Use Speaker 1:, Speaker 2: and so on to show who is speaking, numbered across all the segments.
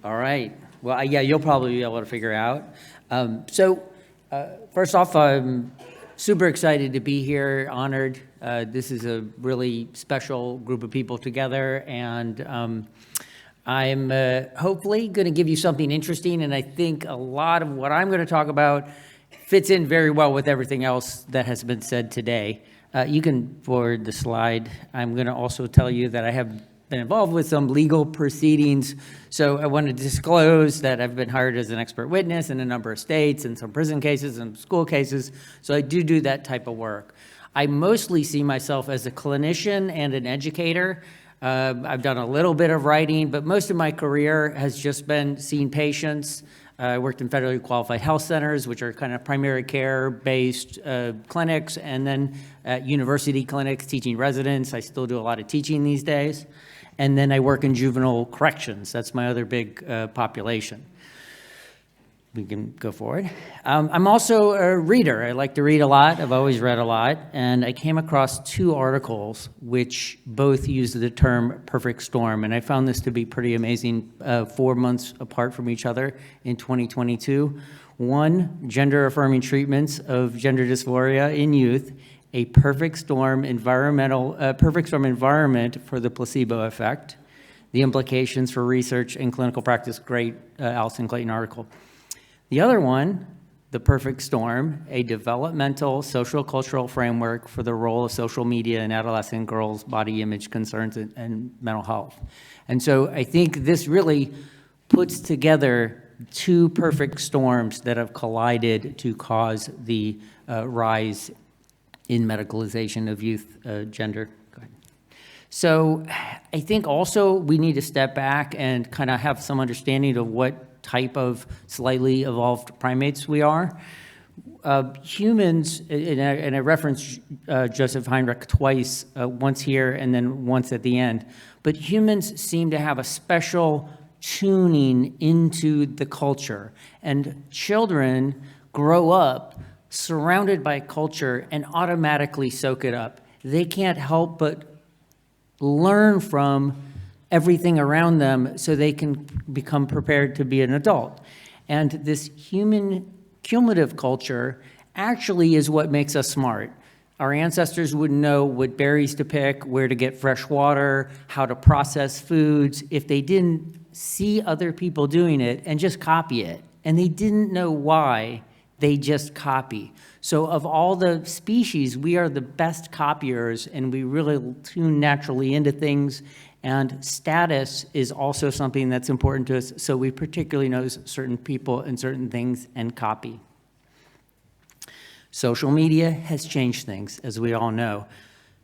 Speaker 1: All right. Well, yeah, you'll probably be able to figure out. First off, I'm super excited to be here, honored. This is a really special group of people together, and I'm hopefully going to give you something interesting, and I think a lot of what I'm going to talk about fits in very well with everything else that has been said today. You can forward the slide. I'm going to also tell you that I have been involved with some legal proceedings, so I want to disclose that I've been hired as an expert witness in a number of states and some prison cases and school cases, so I do that type of work. I mostly see myself as a clinician and an educator. I've done a little bit of writing, but most of my career has just been seeing patients. I worked in federally qualified health centers, which are kind of primary care-based clinics, and then at university clinics, teaching residents. I still do a lot of teaching these days. And then I work in juvenile corrections. That's my other big population. We can go forward. I'm also a reader. I like to read a lot. I've always read a lot. And I came across two articles which both use the term perfect storm. And I found this to be pretty amazing, 4 months apart from each other in 2022. One, gender-affirming treatments of gender dysphoria in youth, a perfect storm environment for the placebo effect, the implications for research and clinical practice. Great Allison Clayton article. The other one, The Perfect Storm, a developmental social cultural framework for the role of social media in adolescent girls' body image concerns and mental health. And so I think this really puts together two perfect storms that have collided to cause the rise in medicalization of youth gender. Go ahead. So I think also we need to step back and kind of have some understanding of what type of slightly evolved primates we are. Humans, and I referenced Joseph Heinrich twice, once here and then once at the end, but humans seem to have a special tuning into the culture, and children grow up surrounded by culture and automatically soak it up. They can't help but learn from everything around them so they can become prepared to be an adult. And this human cumulative culture actually is what makes us smart. Our ancestors would know what berries to pick, where to get fresh water, how to process foods, if they didn't see other people doing it and just copy it. And they didn't know why, they just copy. So of all the species, we are the best copiers, and we really tune naturally into things. And status is also something that's important to us, so we particularly notice certain people and certain things and copy. Social media has changed things, as we all know.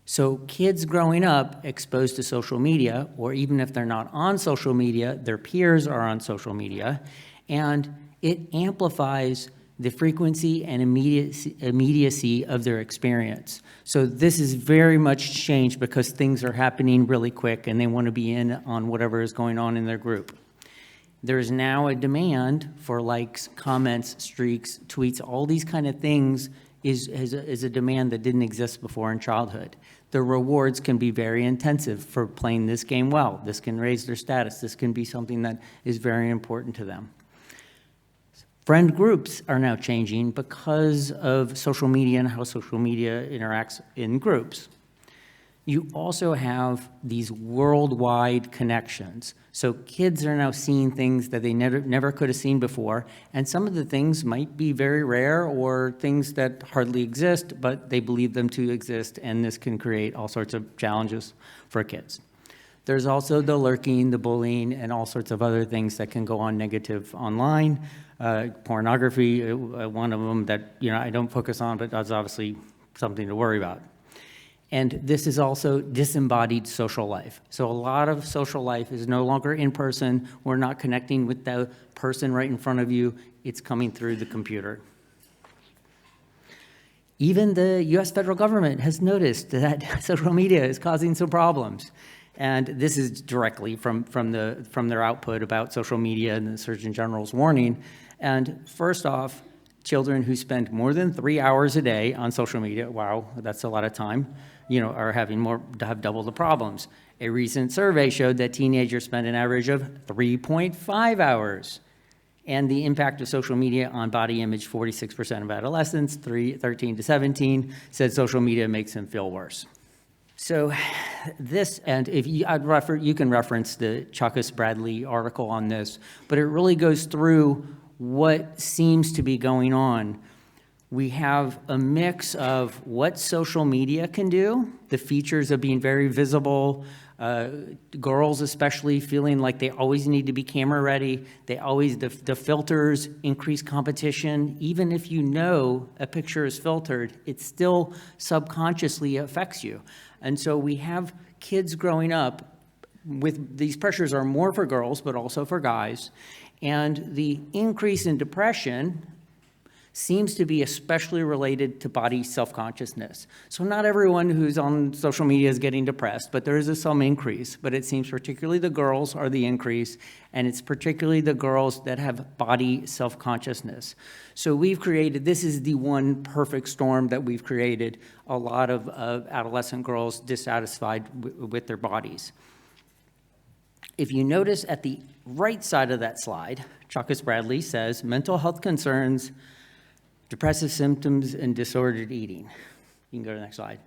Speaker 1: So kids growing up exposed to social media, or even if they're not on social media, their peers are on social media, and it amplifies the frequency and immediacy of their experience. So this is very much changed because things are happening really quick and they want to be in on whatever is going on in their group. There is now a demand for likes, comments, streaks, tweets, all these kind of things is a demand that didn't exist before in childhood. The rewards can be very intensive for playing this game well. This can raise their status. This can be something that is very important to them. Friend groups are now changing because of social media and how social media interacts in groups. You also have these worldwide connections. So kids are now seeing things that they never could have seen before, and some of the things might be very rare or things that hardly exist, but they believe them to exist, and this can create all sorts of challenges for kids. There's also the lurking, the bullying, and all sorts of other things that can go on negative online. Pornography, one of them that I don't focus on, but that's obviously something to worry about. And this is also disembodied social life. So a lot of social life is no longer in person. We're not connecting with the person right in front of you. It's coming through the computer. Even the US federal government has noticed that social media is causing some problems. And this is directly from their output about social media and the Surgeon General's warning. And first off, children who spend more than 3 hours a day on social media, wow, that's a lot of time, are having have double the problems. A recent survey showed that teenagers spend an average of 3.5 hours. And the impact of social media on body image, 46% of adolescents, 13 to 17, said social media makes them feel worse. So this, and if you, you can reference the Chuckus Bradley article on this, but it really goes through what seems to be going on. We have a mix of what social media can do, the features of being very visible, girls especially feeling like they always need to be camera ready. The filters increase competition. Even if you know a picture is filtered, it still subconsciously affects you. And so we have kids growing up with these pressures are more for girls, but also for guys. And the increase in depression seems to be especially related to body self-consciousness. So not everyone who's on social media is getting depressed, but there is some increase. But it seems particularly the girls are the increase, and it's particularly the girls that have body self-consciousness. So we've created, this is the one perfect storm that we've created, a lot of adolescent girls dissatisfied with their bodies. If you notice at the right side of that slide, Chuckus Bradley says, mental health concerns, depressive symptoms, and disordered eating. You can go to the next slide.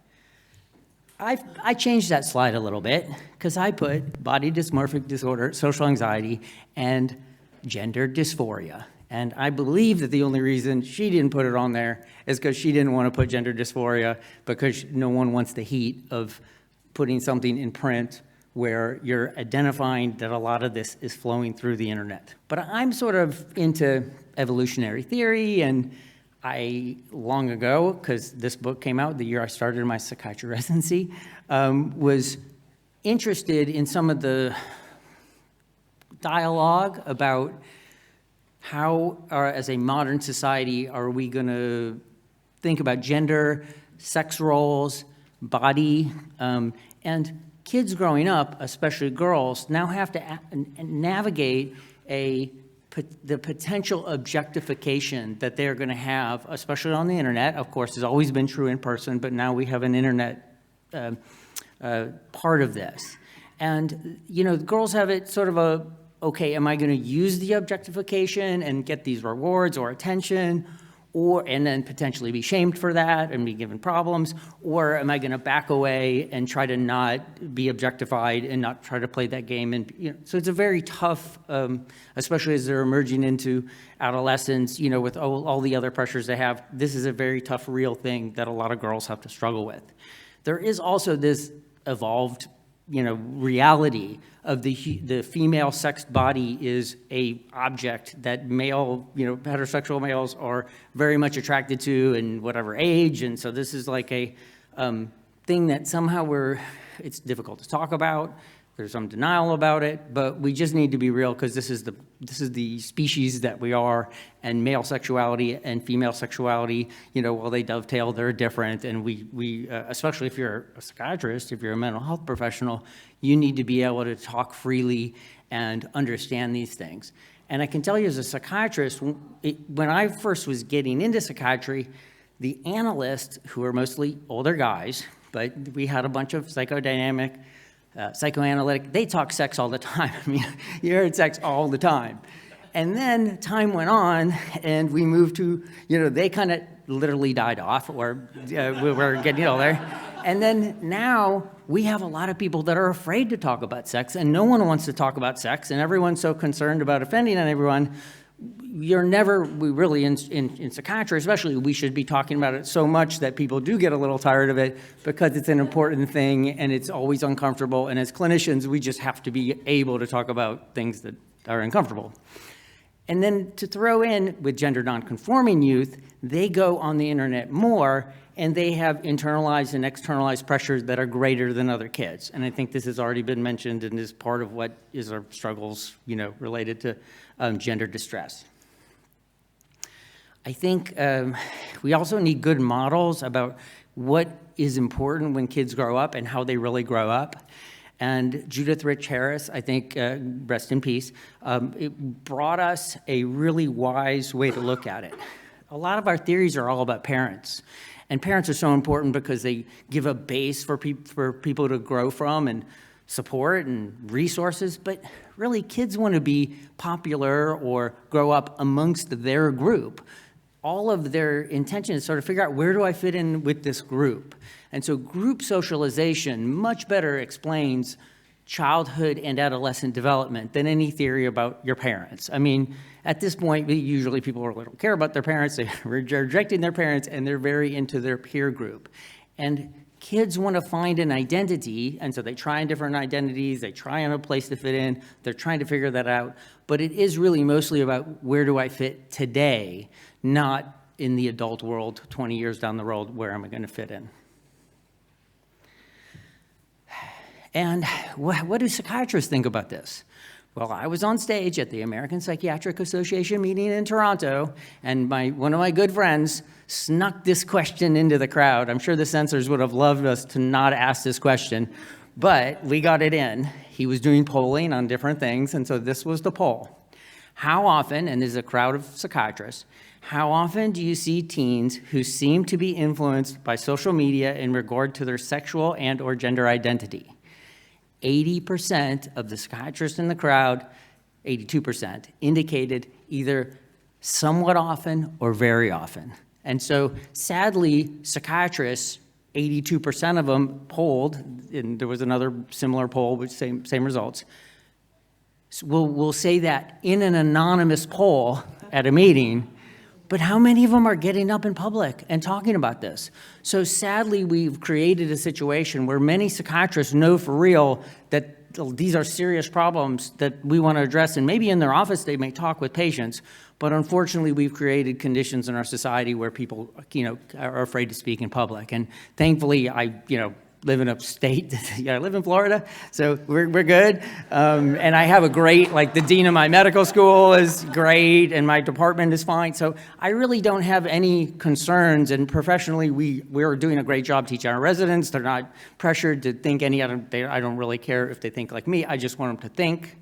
Speaker 1: I changed that slide a little bit because I put body dysmorphic disorder, social anxiety, and gender dysphoria. And I believe that the only reason she didn't put it on there is because she didn't want to put gender dysphoria because no one wants the heat of putting something in print where you're identifying that a lot of this is flowing through the internet. But I'm sort of into evolutionary theory, and I, long ago, because this book came out the year I started my psychiatry residency, was interested in some of the dialogue about how, as a modern society, are we going to think about gender, sex roles, body, and kids growing up, especially girls, now have to navigate the potential objectification that they're going to have, especially on the internet. Of course, it's always been true in person, but now we have an internet part of this. And, the girls have it sort of okay, am I going to use the objectification and get these rewards or attention, and then potentially be shamed for that and be given problems, or am I going to back away and try to not be objectified and not try to play that game? And so it's a very tough, especially as they're emerging into adolescence, with all the other pressures they have. This is a very tough, real thing that a lot of girls have to struggle with. There is also this evolved reality of the female sexed body is a object that male, heterosexual males are very much attracted to in whatever age. And so this is like a thing that somehow it's difficult to talk about. There's some denial about it, but we just need to be real because this is the species that we are, and male sexuality and female sexuality, while they dovetail, they're different. And we especially if you're a psychiatrist, if you're a mental health professional, you need to be able to talk freely and understand these things. And I can tell you as a psychiatrist, when I first was getting into psychiatry, the analysts, who are mostly older guys, but we had a bunch of psychodynamic, psychoanalytic, they talk sex all the time. I mean, you heard sex all the time. And then time went on, and we moved to, they kind of literally died off, or we were getting older. And then now we have a lot of people that are afraid to talk about sex, and no one wants to talk about sex, and everyone's so concerned about offending everyone. We really, in psychiatry especially, we should be talking about it so much that people do get a little tired of it because it's an important thing and it's always uncomfortable. And as clinicians, we just have to be able to talk about things that are uncomfortable. And then to throw in with gender nonconforming youth, they go on the internet more and they have internalized and externalized pressures that are greater than other kids. And I think this has already been mentioned and is part of what is our struggles, related to gender distress. I think we also need good models about what is important when kids grow up and how they really grow up. And Judith Rich Harris, I think, rest in peace, it brought us a really wise way to look at it. A lot of our theories are all about parents. And parents are so important because they give a base for people to grow from and support and resources, but really kids want to be popular or grow up amongst their group. All of their intention is sort of figure out, where do I fit in with this group? And so group socialization much better explains childhood and adolescent development than any theory about your parents. I mean, at this point, usually people don't care about their parents, they're rejecting their parents, and they're very into their peer group. And kids want to find an identity, and so they try on different identities, they try on a place to fit in, they're trying to figure that out, but it is really mostly about, where do I fit today, not in the adult world 20 years down the road, where am I going to fit in? And what do psychiatrists think about this? Well, I was on stage at the American Psychiatric Association meeting in Toronto, and one of my good friends snuck this question into the crowd. I'm sure the censors would have loved us to not ask this question, but we got it in. He was doing polling on different things, and so this was the poll. How often, and there's a crowd of psychiatrists, how often do you see teens who seem to be influenced by social media in regard to their sexual and/or gender identity? 80% of the psychiatrists in the crowd, 82%, indicated either somewhat often or very often. And so sadly, psychiatrists, 82% of them polled, and there was another similar poll with same results, will say that in an anonymous poll at a meeting, but how many of them are getting up in public and talking about this? So sadly, we've created a situation where many psychiatrists know for real that these are serious problems that we want to address, and maybe in their office they may talk with patients, but unfortunately we've created conditions in our society where people, are afraid to speak in public. And thankfully, I live in a state, I live in Florida, so we're good. And I have a great, the dean of my medical school is great, and my department is fine. So I really don't have any concerns, and professionally, we're doing a great job teaching our residents. They're not pressured to think I don't really care if they think like me, I just want them to think.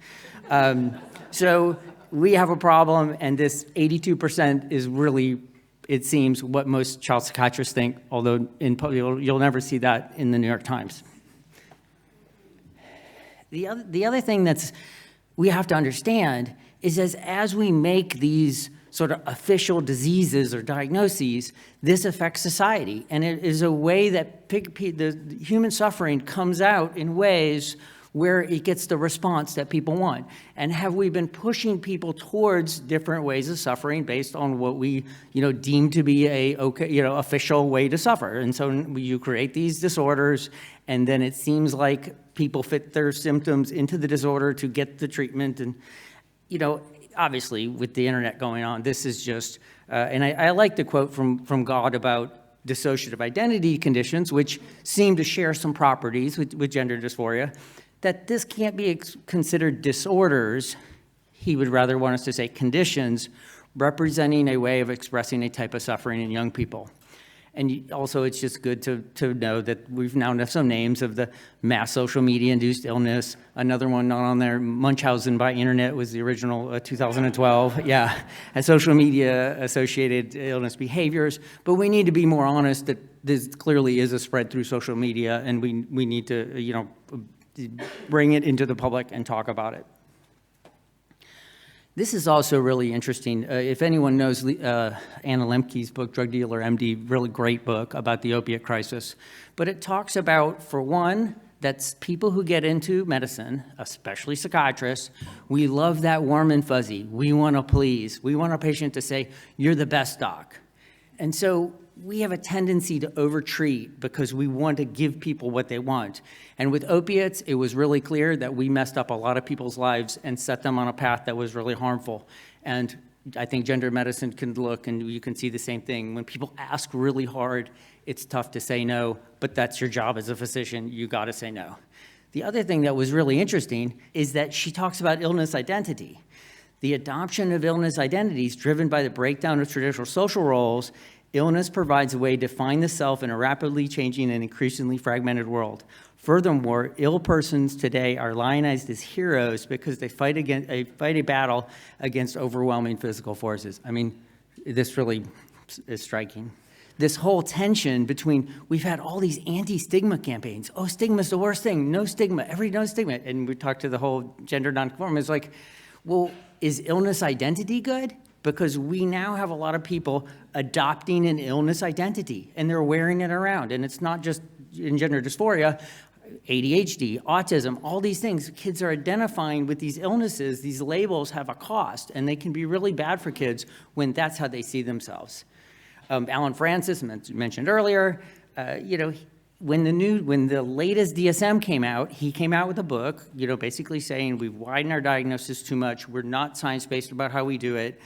Speaker 1: So we have a problem, and this 82% is really, it seems, what most child psychiatrists think, although you'll never see that in the New York Times. The other thing we have to understand is as we make these sort of official diseases or diagnoses, this affects society. And it is a way that the human suffering comes out in ways where it gets the response that people want. And have we been pushing people towards different ways of suffering based on what we, deem to be official way to suffer? And so you create these disorders, and then it seems like people fit their symptoms into the disorder to get the treatment. And, obviously with the internet going on, this is just, and I like the quote from God about dissociative identity conditions, which seem to share some properties with gender dysphoria, that this can't be considered disorders. He would rather want us to say conditions representing a way of expressing a type of suffering in young people. And also, it's just good to know that we've now known some names of the mass social media-induced illness. Another one not on there, Munchausen by internet, was the original 2012. Yeah, and social media-associated illness behaviors. But we need to be more honest that this clearly is a spread through social media, and we need to, bring it into the public and talk about it. This is also really interesting. If anyone knows Anna Lemke's book, Drug Dealer MD, really great book about the opiate crisis. But it talks about, for one, that's people who get into medicine, especially psychiatrists, we love that warm and fuzzy. We want to please. We want our patient to say, "You're the best doc." And so we have a tendency to overtreat because we want to give people what they want. And with opiates, it was really clear that we messed up a lot of people's lives and set them on a path that was really harmful. And I think gender medicine can look, and you can see the same thing. When people ask really hard, it's tough to say no, but that's your job as a physician. You got to say no. The other thing that was really interesting is that she talks about illness identity. The adoption of illness identities driven by the breakdown of traditional social roles. Illness provides a way to define the self in a rapidly changing and increasingly fragmented world. Furthermore, ill persons today are lionized as heroes because they fight a battle against overwhelming physical forces. I mean, this really is striking. this whole tension between, we've had all these anti-stigma campaigns. Oh, stigma's the worst thing. No stigma, no stigma. And we talked to the whole gender nonconformist. It's like, well, is illness identity good? Because we now have a lot of people adopting an illness identity, and they're wearing it around. And it's not just in gender dysphoria, ADHD, autism, all these things. Kids are identifying with these illnesses. These labels have a cost, and they can be really bad for kids when that's how they see themselves. Alan Francis mentioned earlier, when the latest DSM came out, he came out with a book, basically saying we've widened our diagnosis too much. We're not science-based about how we do it.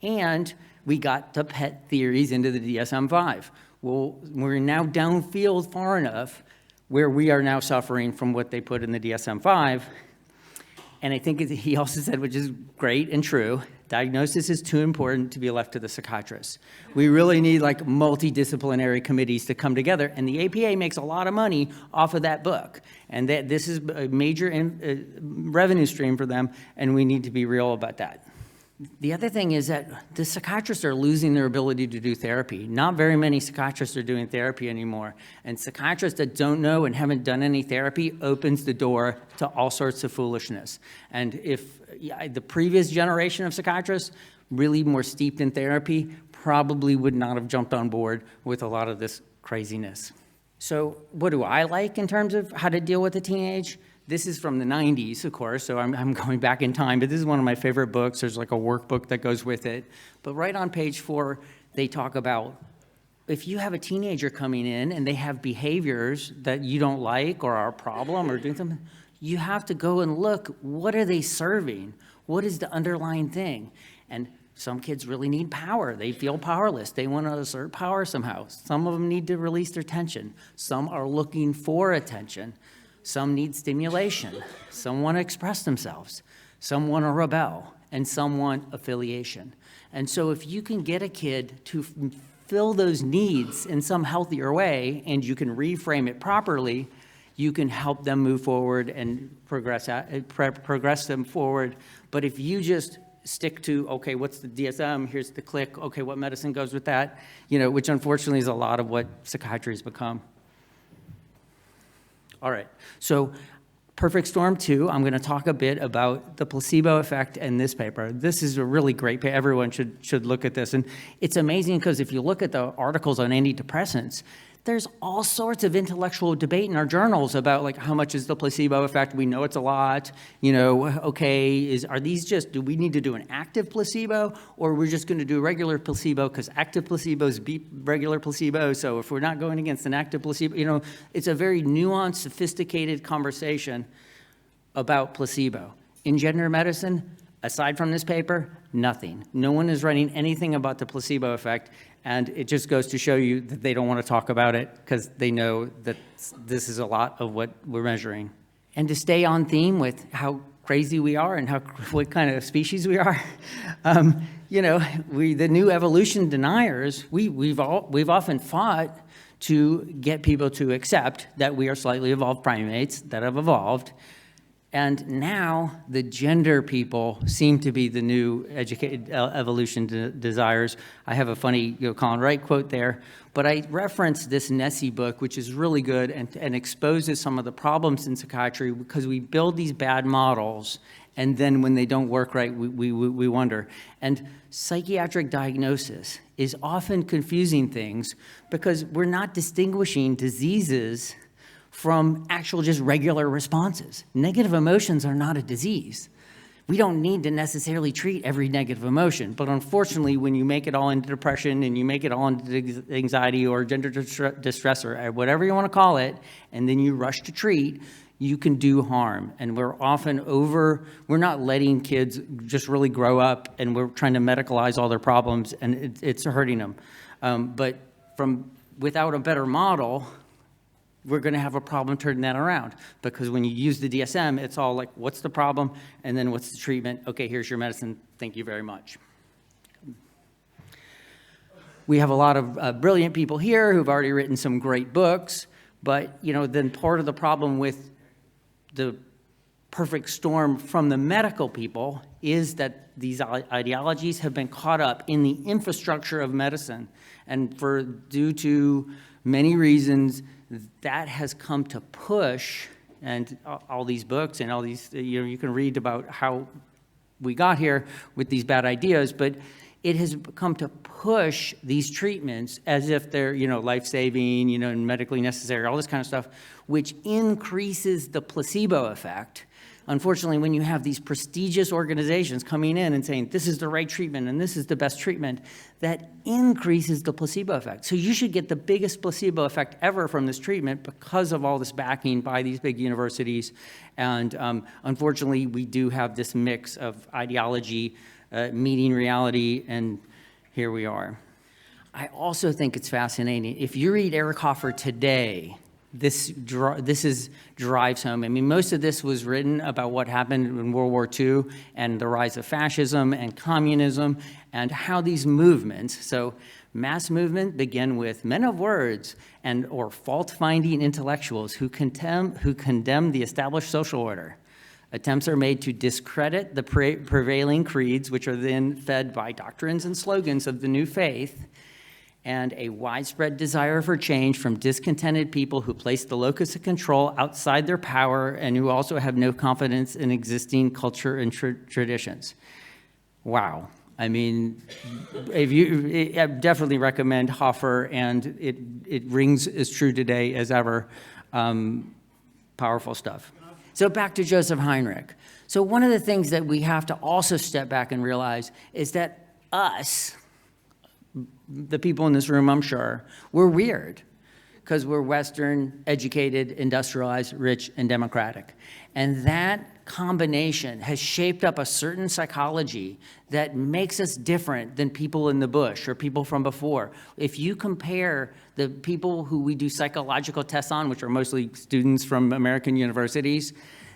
Speaker 1: And we got the pet theories into the DSM-5. Well, we're now downfield far enough where we are now suffering from what they put in the DSM-5. And I think he also said, which is great and true, diagnosis is too important to be left to the psychiatrists. We really need like multidisciplinary committees to come together, and the APA makes a lot of money off of that book. And this is a major revenue stream for them, and we need to be real about that. The other thing is that the psychiatrists are losing their ability to do therapy. Not very many psychiatrists are doing therapy anymore. And psychiatrists that don't know and haven't done any therapy opens the door to all sorts of foolishness. And if the previous generation of psychiatrists, really more steeped in therapy, probably would not have jumped on board with a lot of this craziness. So what do I like in terms of how to deal with a teenage? This is from the 90s, of course, so I'm going back in time, but this is one of my favorite books. There's like a workbook that goes with it. But right on page 4, they talk about if you have a teenager coming in and they have behaviors that you don't like or are a problem or doing something, you have to go and look, what are they serving? What is the underlying thing? And some kids really need power. They feel powerless. They want to assert power somehow. Some of them need to release their tension. Some are looking for attention. Some need stimulation. Some want to express themselves. Some want to rebel. And some want affiliation. And so if you can get a kid to fill those needs in some healthier way, and you can reframe it properly, you can help them move forward and progress them forward. But if you just stick to, okay, what's the DSM? Here's the click. Okay, what medicine goes with that? Which unfortunately is a lot of what psychiatry has become. All right, so Perfect Storm 2, I'm going to talk a bit about the placebo effect in this paper. This is a really great paper. Everyone should look at this. And it's amazing because if you look at the articles on antidepressants, there's all sorts of intellectual debate in our journals about like how much is the placebo effect. We know it's a lot. Okay, are these just, do we need to do an active placebo, or we're just going to do regular placebo because active placebos beat regular placebo? So if we're not going against an active placebo, it's a very nuanced, sophisticated conversation about placebo. In gender medicine, aside from this paper, nothing. No one is writing anything about the placebo effect. And it just goes to show you that they don't want to talk about it because they know that this is a lot of what we're measuring. And to stay on theme with how crazy we are and what kind of species we are, the new evolution deniers, we've often fought to get people to accept that we are slightly evolved primates that have evolved. And now the gender people seem to be the new evolution desires. I have a funny Colin Wright quote there, but I referenced this Nessie book, which is really good and exposes some of the problems in psychiatry because we build these bad models, and then when they don't work right, we wonder. And psychiatric diagnosis is often confusing things because we're not distinguishing diseases from actual just regular responses. Negative emotions are not a disease. We don't need to necessarily treat every negative emotion, but unfortunately, when you make it all into depression and you make it all into anxiety or gender distress or whatever you want to call it, and then you rush to treat, you can do harm. And we're not letting kids just really grow up, and we're trying to medicalize all their problems, and it's hurting them. But without a better model, we're going to have a problem turning that around, because when you use the DSM, it's all like, what's the problem? And then what's the treatment? Okay, here's your medicine. Thank you very much. We have a lot of brilliant people here who've already written some great books, but then part of the problem with the perfect storm from the medical people is that these ideologies have been caught up in the infrastructure of medicine. And due to many reasons, that has come to push, and all these books and all these, you can read about how we got here with these bad ideas, but it has come to push these treatments as if they're, life-saving, and medically necessary, all this kind of stuff, which increases the placebo effect. Unfortunately, when you have these prestigious organizations coming in and saying, this is the right treatment and this is the best treatment, that increases the placebo effect. So you should get the biggest placebo effect ever from this treatment because of all this backing by these big universities. And unfortunately, we do have this mix of ideology meeting reality, and here we are. I also think it's fascinating. If you read Eric Hoffer today, this drives home. I mean, most of this was written about what happened in World War II and the rise of fascism and communism and how these movements, so mass movement begin with men of words or fault-finding intellectuals who condemn the established social order. Attempts are made to discredit the prevailing creeds, which are then fed by doctrines and slogans of the new faith, and a widespread desire for change from discontented people who place the locus of control outside their power and who also have no confidence in existing culture and traditions. Wow. I mean, I definitely recommend Hoffer, and it rings as true today as ever. Powerful stuff. So back to Joseph Heinrich. So one of the things that we have to also step back and realize is that us, the people in this room, I'm sure, we're weird because we're Western, educated, industrialized, rich, and democratic. And that combination has shaped up a certain psychology that makes us different than people in the bush or people from before. If you compare the people who we do psychological tests on, which are mostly students from American universities,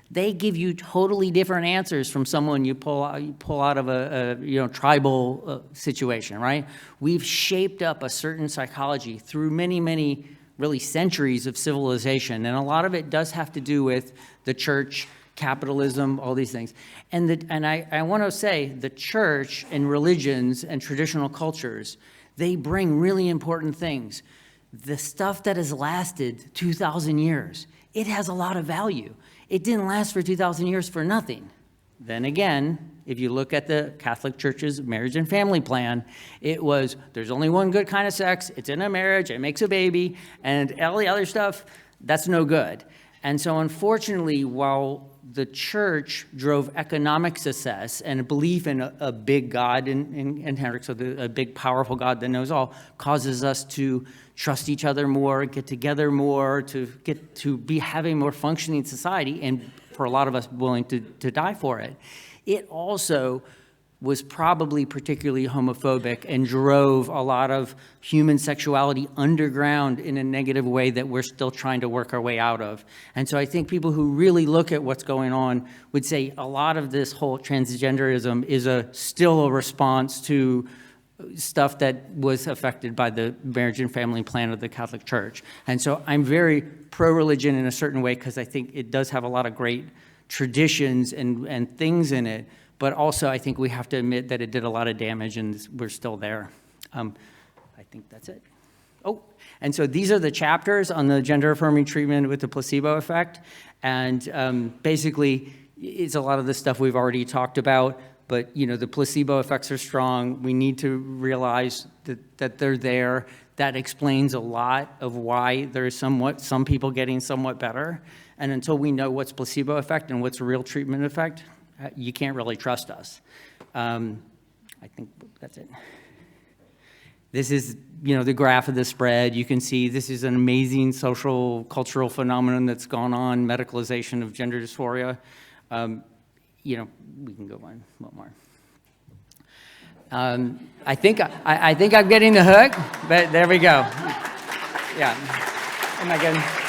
Speaker 1: they give you totally different answers from someone you pull out of a tribal situation, right? We've shaped up a certain psychology through many, many really centuries of civilization, and a lot of it does have to do with the church, capitalism, all these things. And I want to say the church and religions and traditional cultures, they bring really important things. The stuff that has lasted 2,000 years, it has a lot of value. It didn't last for 2,000 years for nothing. Then again, if you look at the Catholic Church's marriage and family plan, it was, there's only one good kind of sex, it's in a marriage, it makes a baby, and all the other stuff, that's no good. And so unfortunately, while the church drove economic success and a belief in a big God in Henrik, so a big, powerful God that knows all, causes us to trust each other more, get together more, to get to be having more functioning society, and for a lot of us willing to die for it. It also was probably particularly homophobic and drove a lot of human sexuality underground in a negative way that we're still trying to work our way out of. And so I think people who really look at what's going on would say a lot of this whole transgenderism is still a response to stuff that was affected by the marriage and family plan of the Catholic Church. And so I'm very pro-religion in a certain way because I think it does have a lot of great traditions and things in it. But also, I think we have to admit that it did a lot of damage, and we're still there. I think that's it. Oh, and so these are the chapters on the gender-affirming treatment with the placebo effect. And basically, it's a lot of the stuff we've already talked about. But, the placebo effects are strong. We need to realize that they're there. That explains a lot of why there's some people getting somewhat better. And until we know what's placebo effect and what's real treatment effect, you can't really trust us. I think that's it. This is, the graph of the spread. You can see this is an amazing social, cultural phenomenon that's gone on, medicalization of gender dysphoria. We can go on one more. I think I'm getting the hook, but there we go. Yeah. Am I getting?